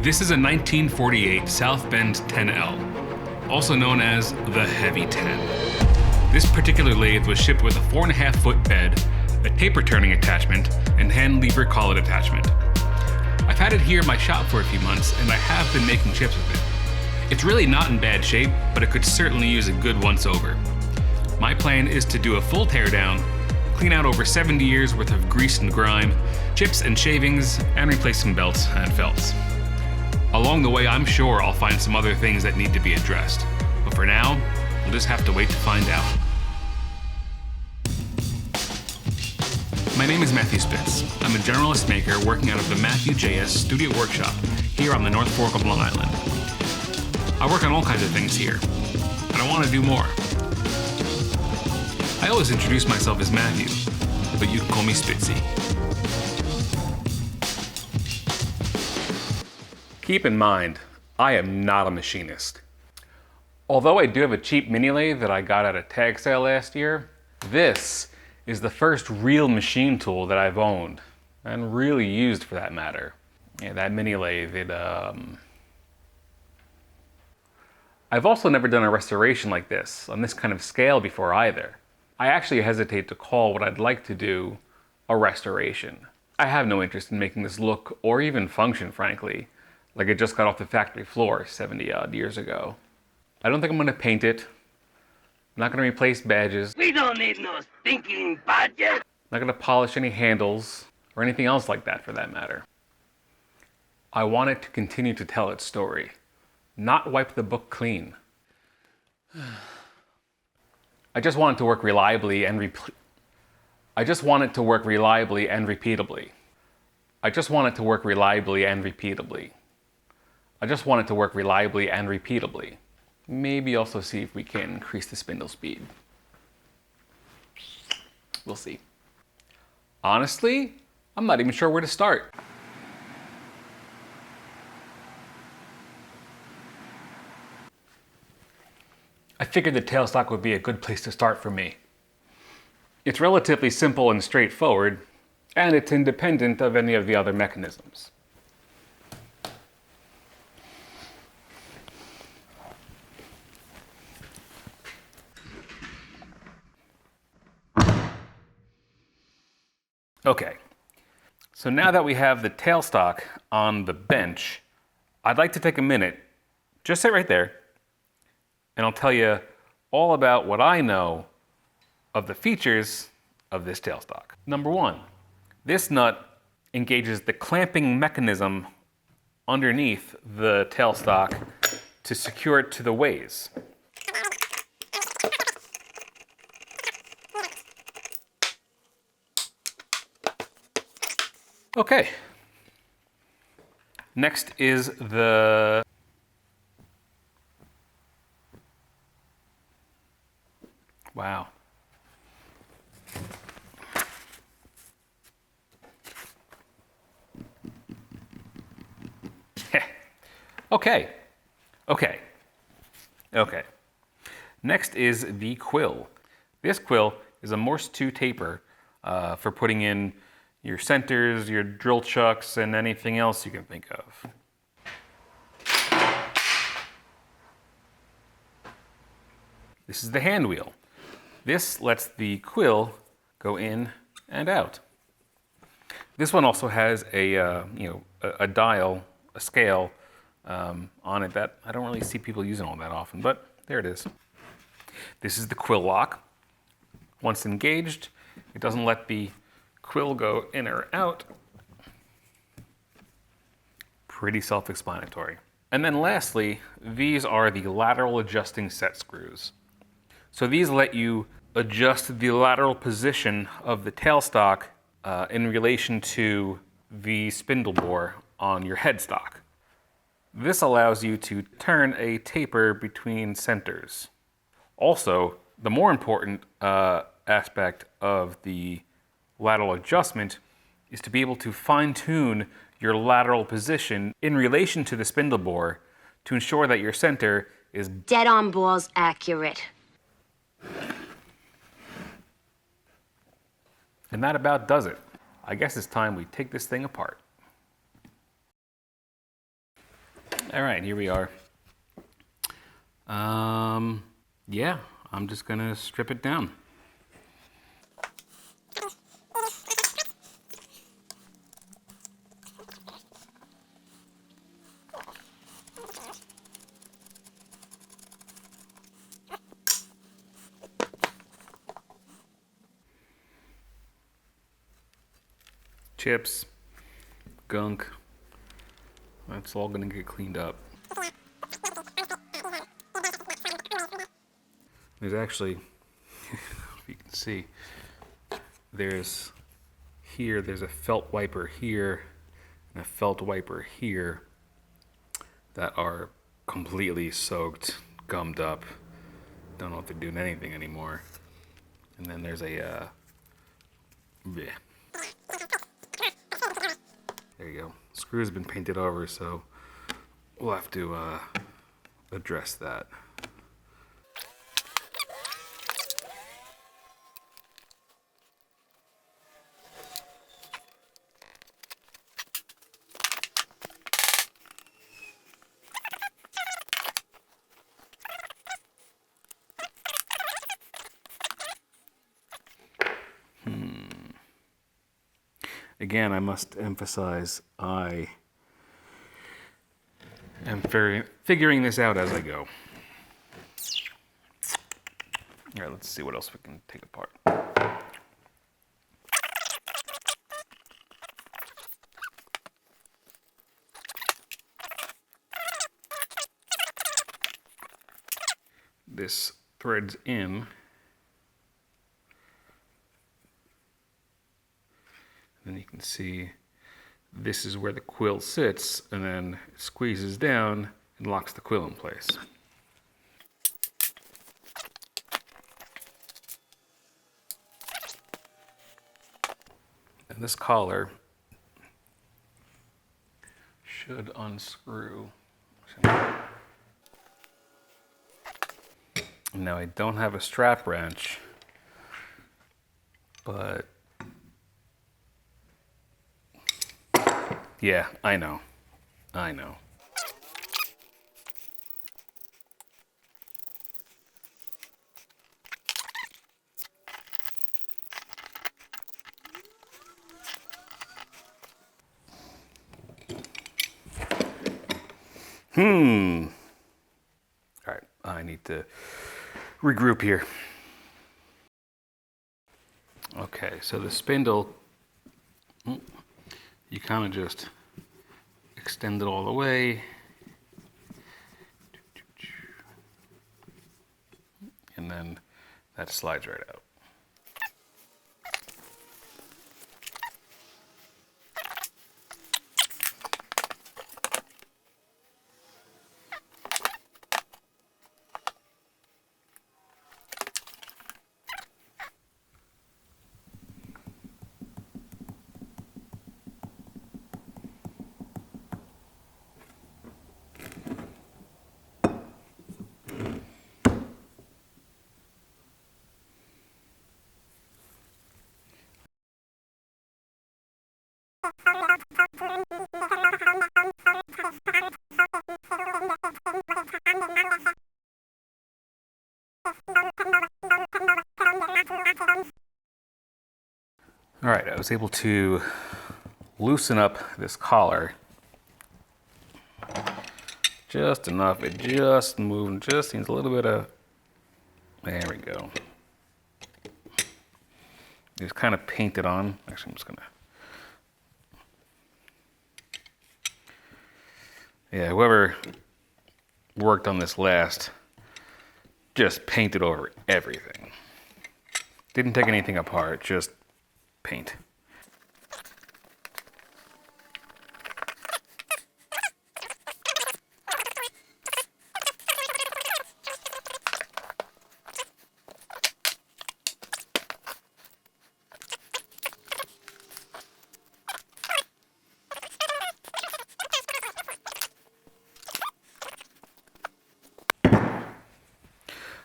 This is a 1948 South Bend 10L, also known as the Heavy 10. This particular lathe was shipped with a 4.5-foot bed, a taper turning attachment, and hand lever collet attachment. I've had it here in my shop for a few months, and I have been making chips with it. It's really not in bad shape, but it could certainly use a good once over. My plan is to do a full teardown, clean out over 70 years worth of grease and grime, chips and shavings, and replace some belts and felts. Along the way, I'm sure I'll find some other things that need to be addressed. But for now, we'll just have to wait to find out. My name is Matthew Spitz. I'm a generalist maker working out of the Matthew J.S. Studio Workshop here on the North Fork of Long Island. I work on all kinds of things here, and I want to do more. I always introduce myself as Matthew, but you can call me Spitzy. Keep in mind, I am not a machinist. Although I do have a cheap mini lathe that I got at a tag sale last year, this is the first real machine tool that I've owned, and really used for that matter. Yeah, that mini lathe, I've also never done a restoration like this, on this kind of scale before either. I actually hesitate to call what I'd like to do a restoration. I have no interest in making this look, or even function, frankly, like it just got off the factory floor 70 odd years ago. I don't think I'm gonna paint it. I'm not gonna replace badges. We don't need no stinking badges. I'm not gonna polish any handles, or anything else like that for that matter. I want it to continue to tell its story, not wipe the book clean. I just want it to work reliably and repeatably. I just want it to work reliably and repeatably. I just want it to work reliably and repeatably. Maybe also see if we can increase the spindle speed. We'll see. Honestly, I'm not even sure where to start. I figured the tailstock would be a good place to start for me. It's relatively simple and straightforward, and it's independent of any of the other mechanisms. Okay, so now that we have the tailstock on the bench, I'd like to take a minute, just sit right there, and I'll tell you all about what I know of the features of this tailstock. Number one, this nut engages the clamping mechanism underneath the tailstock to secure it to the ways. Okay. Next is the wow. Okay. Next is the quill. This quill is a Morse 2 taper for putting in your centers, your drill chucks, and anything else you can think of. This is the hand wheel. This lets the quill go in and out. This one also has a dial, a scale on it that I don't really see people using all that often, but there it is. This is the quill lock. Once engaged, it doesn't let the quill go in or out. Pretty self-explanatory. And then lastly, these are the lateral adjusting set screws. So these let you adjust the lateral position of the tailstock in relation to the spindle bore on your headstock. This allows you to turn a taper between centers. Also, the more important aspect of the lateral adjustment is to be able to fine-tune your lateral position in relation to the spindle bore to ensure that your center is dead on balls accurate. And that about does it. I guess it's time we take this thing apart. All right, here we are. Yeah, I'm just gonna strip it down. Chips, gunk, that's all gonna get cleaned up. There's actually, if you can see, there's a felt wiper here and a felt wiper here that are completely soaked, gummed up. Don't know if they're doing anything anymore. And then there's a, yeah. There you go. Screw's been painted over, so we'll have to address that. Again, I must emphasize, I am figuring this out as I go. All right, let's see what else we can take apart. This threads in. Then you can see this is where the quill sits, and then it squeezes down and locks the quill in place. And this collar should unscrew. Now I don't have a strap wrench, but yeah, I know. All right, I need to regroup here. Okay, so the spindle, you kind of just extend it all the way. And then that slides right out. All right, I was able to loosen up this collar just enough. It just moved, just needs a little bit of, there we go. It's kind of painted on. Actually, I'm just gonna, yeah, whoever worked on this last just painted over everything. Didn't take anything apart, just paint.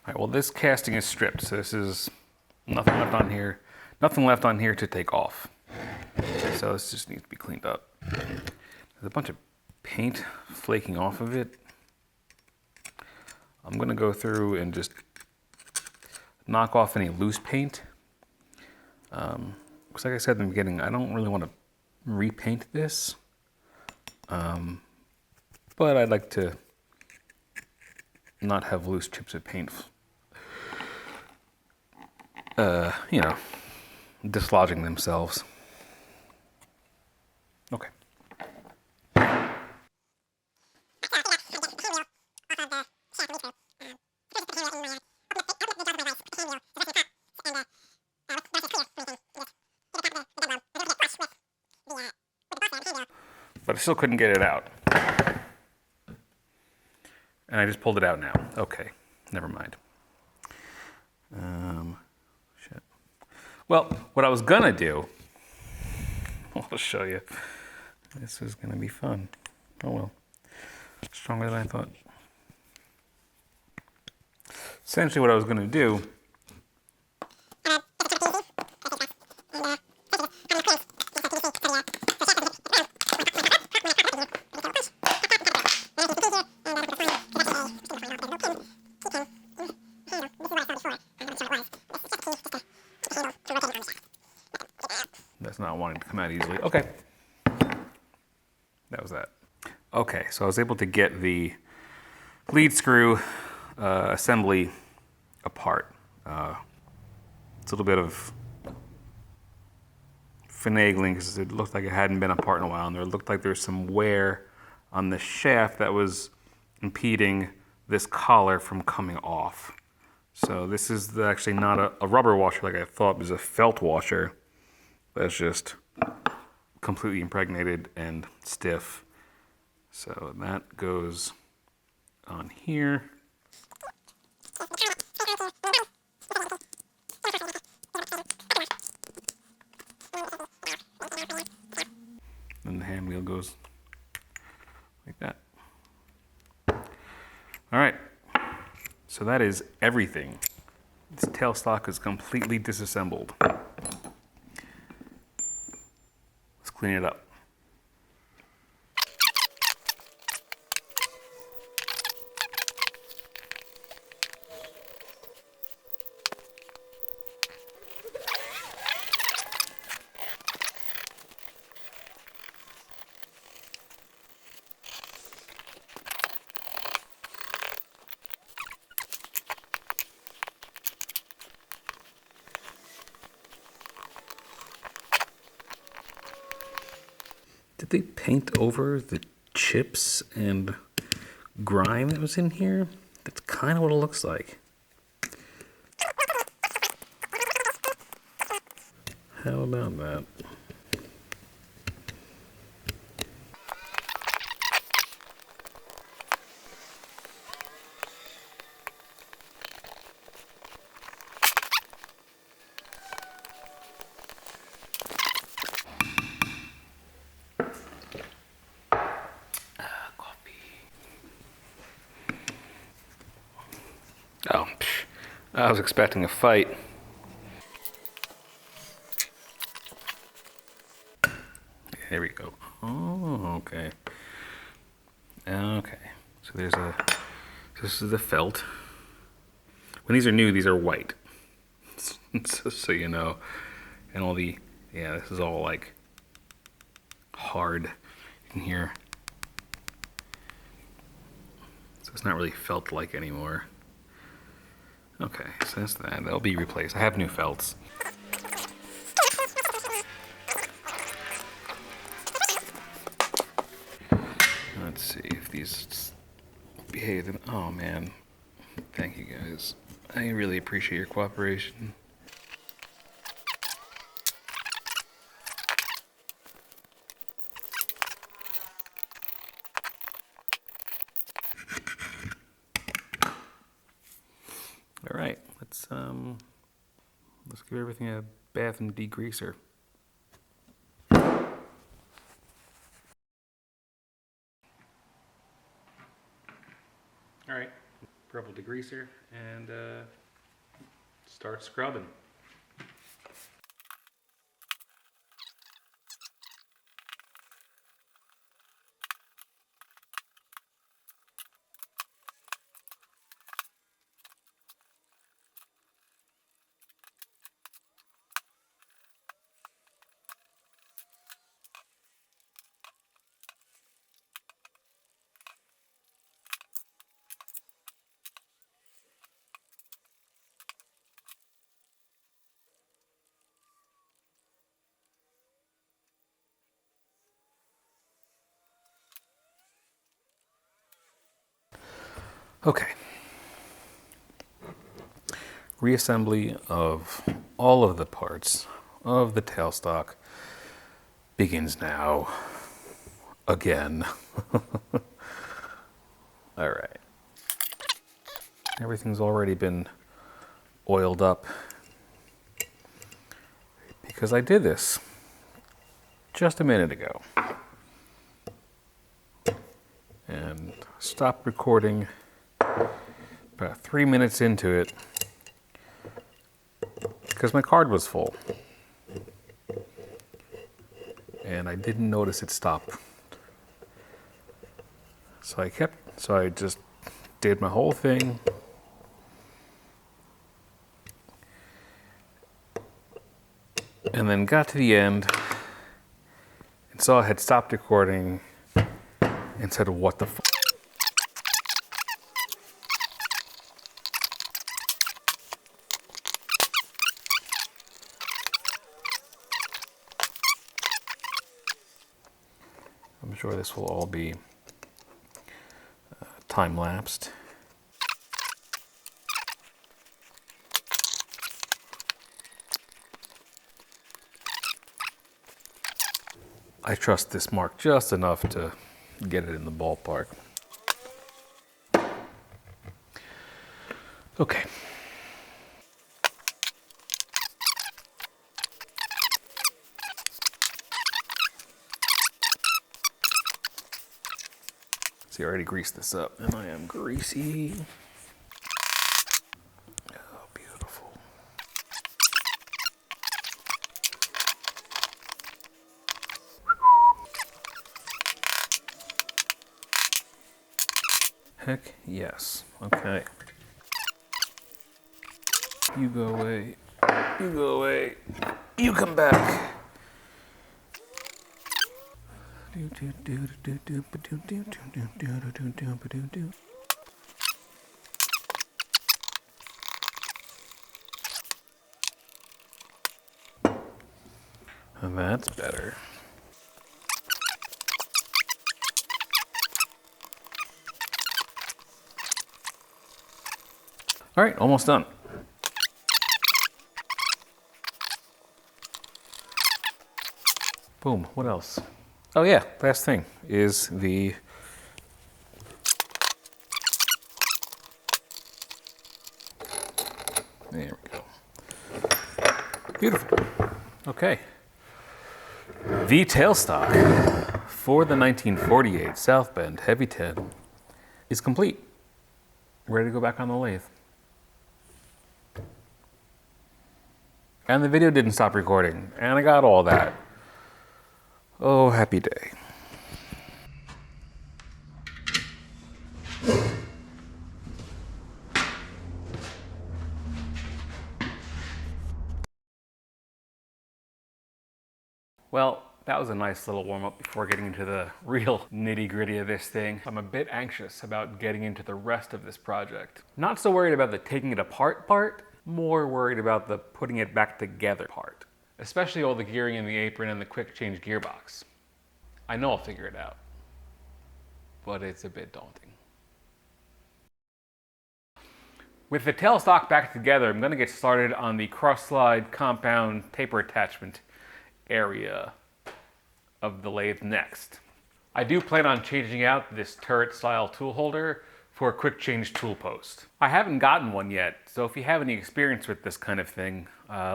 All right, well, this casting is stripped, so this is nothing left on here. Nothing left on here to take off. So this just needs to be cleaned up. There's a bunch of paint flaking off of it, I'm gonna go through and just knock off any loose paint. Because like I said in the beginning, I don't really want to repaint this. But I'd like to not have loose chips of paint, you know, dislodging themselves. Okay. But I still couldn't get it out. And I just pulled it out now. Okay, never mind. Shit. Well, what I was gonna do, I'll show you. This is gonna be fun. Oh well, stronger than I thought. Essentially what I was gonna do, that's not wanting to come out easily. Okay. That was that. Okay, so I was able to get the lead screw assembly apart. It's a little bit of finagling because it looked like it hadn't been apart in a while, and there looked like there was some wear on the shaft that was impeding this collar from coming off. So this is actually not a rubber washer like I thought. It was a felt washer that's just completely impregnated and stiff. So that goes on here. And the hand wheel goes like that. All right, so that is everything. This tailstock is completely disassembled. Let's clean it up. Did they paint over the chips and grime that was in here? That's kind of what it looks like. How about that? Oh, I was expecting a fight. There we go. Oh, okay. Okay. So this is the felt. When these are new, these are white. So you know. And all the, yeah, this is all like hard. You can hear. So it's not really felt like anymore. Okay, so that's that. They'll be replaced. I have new felts. Let's see if these behave. Oh man, thank you guys. I really appreciate your cooperation. All right, let's give everything a bath and degreaser. All right, purple degreaser and start scrubbing. Okay. Reassembly of all of the parts of the tailstock begins now. Again. All right. Everything's already been oiled up because I did this just a minute ago. And stopped recording about 3 minutes into it because my card was full. And I didn't notice it stopped. So I just did my whole thing. And then got to the end and saw I had stopped recording and said, what the fuck? I'm sure this will all be time-lapsed. I trust this mark just enough to get it in the ballpark. Okay. See, I already greased this up, and I am greasy. Oh, beautiful. Heck yes. Okay. You go away. You go away. You come back. And that's better. All right, almost done. Boom, what else? Oh yeah, last thing is the there we go. Beautiful. Okay. The tailstock for the 1948 South Bend Heavy 10 is complete. Ready to go back on the lathe. And the video didn't stop recording, and I got all that. Oh, happy day. Well, that was a nice little warm-up before getting into the real nitty-gritty of this thing. I'm a bit anxious about getting into the rest of this project. Not so worried about the taking it apart part, more worried about the putting it back together part. Especially all the gearing in the apron and the quick change gearbox. I know I'll figure it out, but it's a bit daunting. With the tailstock back together, I'm gonna get started on the cross-slide compound taper attachment area of the lathe next. I do plan on changing out this turret style tool holder for a quick change tool post. I haven't gotten one yet, so if you have any experience with this kind of thing,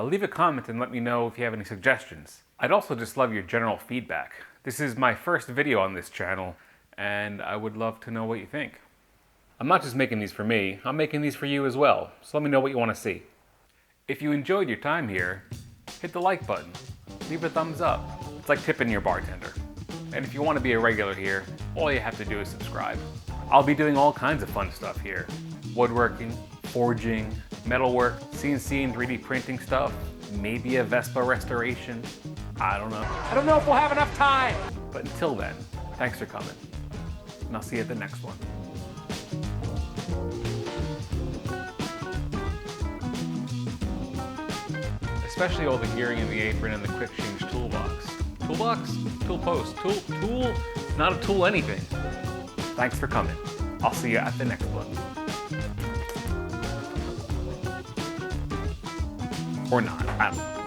leave a comment and let me know if you have any suggestions. I'd also just love your general feedback. This is my first video on this channel, and I would love to know what you think. I'm not just making these for me, I'm making these for you as well, so let me know what you want to see. If you enjoyed your time here, hit the like button, leave a thumbs up. It's like tipping your bartender. And if you want to be a regular here, all you have to do is subscribe. I'll be doing all kinds of fun stuff here. Woodworking, forging, metalwork, CNC and 3D printing stuff, maybe a Vespa restoration. I don't know. I don't know if we'll have enough time. But until then, thanks for coming. And I'll see you at the next one. Especially all the gearing in the apron and the quick change toolbox. Toolbox? Tool post. Tool? Not a tool anything. Thanks for coming. I'll see you at the next one. or not. I don't know.